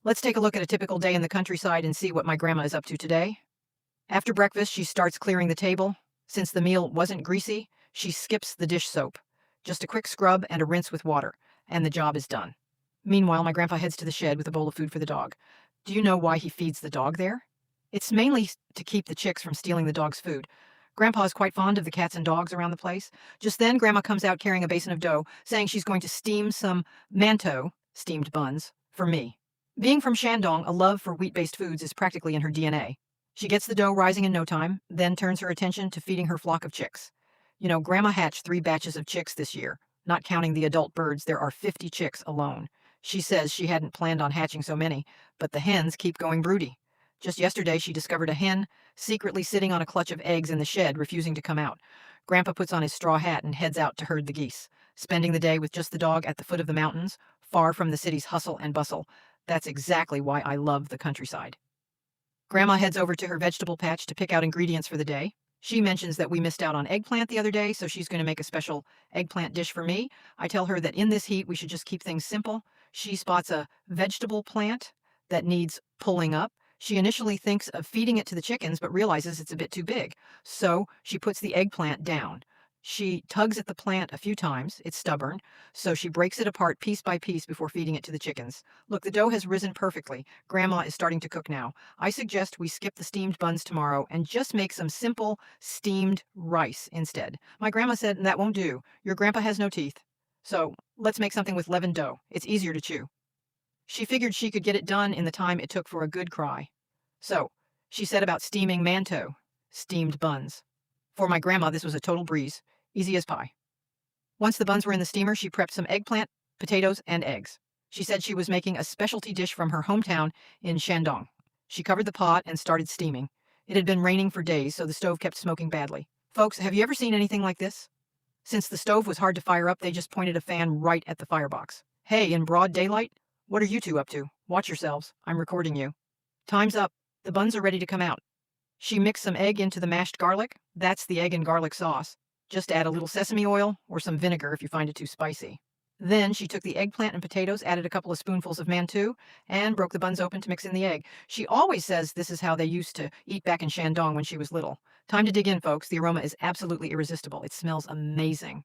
Let's take a look at a typical day in the countryside and see what my grandma is up to today. After breakfast, she starts clearing the table. Since the meal wasn't greasy, she skips the dish soap. Just a quick scrub and a rinse with water, and the job is done. Meanwhile, my grandpa heads to the shed with a bowl of food for the dog. Do you know why he feeds the dog there? It's mainly to keep the chicks from stealing the dog's food. Grandpa is quite fond of the cats and dogs around the place. Just then, Grandma comes out carrying a basin of dough, saying she's going to steam some manto, steamed buns, for me. Being from Shandong, a love for wheat-based foods is practically in her DNA. She gets the dough rising in no time, then turns her attention to feeding her flock of chicks. You know, Grandma hatched 3 batches of chicks this year. Not counting the adult birds, there are 50 chicks alone. She says she hadn't planned on hatching so many, but the hens keep going broody. Just yesterday, she discovered a hen secretly sitting on a clutch of eggs in the shed, refusing to come out. Grandpa puts on his straw hat and heads out to herd the geese, spending the day with just the dog at the foot of the mountains, far from the city's hustle and bustle. That's exactly why I love the countryside. Grandma heads over to her vegetable patch to pick out ingredients for the day. She mentions that we missed out on eggplant the other day, so she's going to make a special eggplant dish for me. I tell her that in this heat, we should just keep things simple. She spots a vegetable plant that needs pulling up. She initially thinks of feeding it to the chickens, but realizes it's a bit too big. So she puts the eggplant down. She tugs at the plant a few times. It's stubborn, so she breaks it apart piece by piece before feeding it to the chickens. Look, the dough has risen perfectly. Grandma is starting to cook now. I suggest we skip the steamed buns tomorrow and just make some simple steamed rice instead. My grandma said that won't do. Your grandpa has no teeth. So let's make something with leavened dough. It's easier to chew. She figured she could get it done in the time it took for a good cry. So she set about steaming manto, steamed buns. For my grandma, this was a total breeze, easy as pie. Once the buns were in the steamer, she prepped some eggplant, potatoes, and eggs. She said she was making a specialty dish from her hometown in Shandong. She covered the pot and started steaming. It had been raining for days, so the stove kept smoking badly. Folks, have you ever seen anything like this? Since the stove was hard to fire up, they just pointed a fan right at the firebox. Hey, in broad daylight? What are you two up to? Watch yourselves. I'm recording you. Time's up. The buns are ready to come out. She mixed some egg into the mashed garlic. That's the egg and garlic sauce. Just add a little sesame oil or some vinegar if you find it too spicy. Then she took the eggplant and potatoes, added a couple of spoonfuls of mantou, and broke the buns open to mix in the egg. She always says this is how they used to eat back in Shandong when she was little. Time to dig in, folks. The aroma is absolutely irresistible. It smells amazing.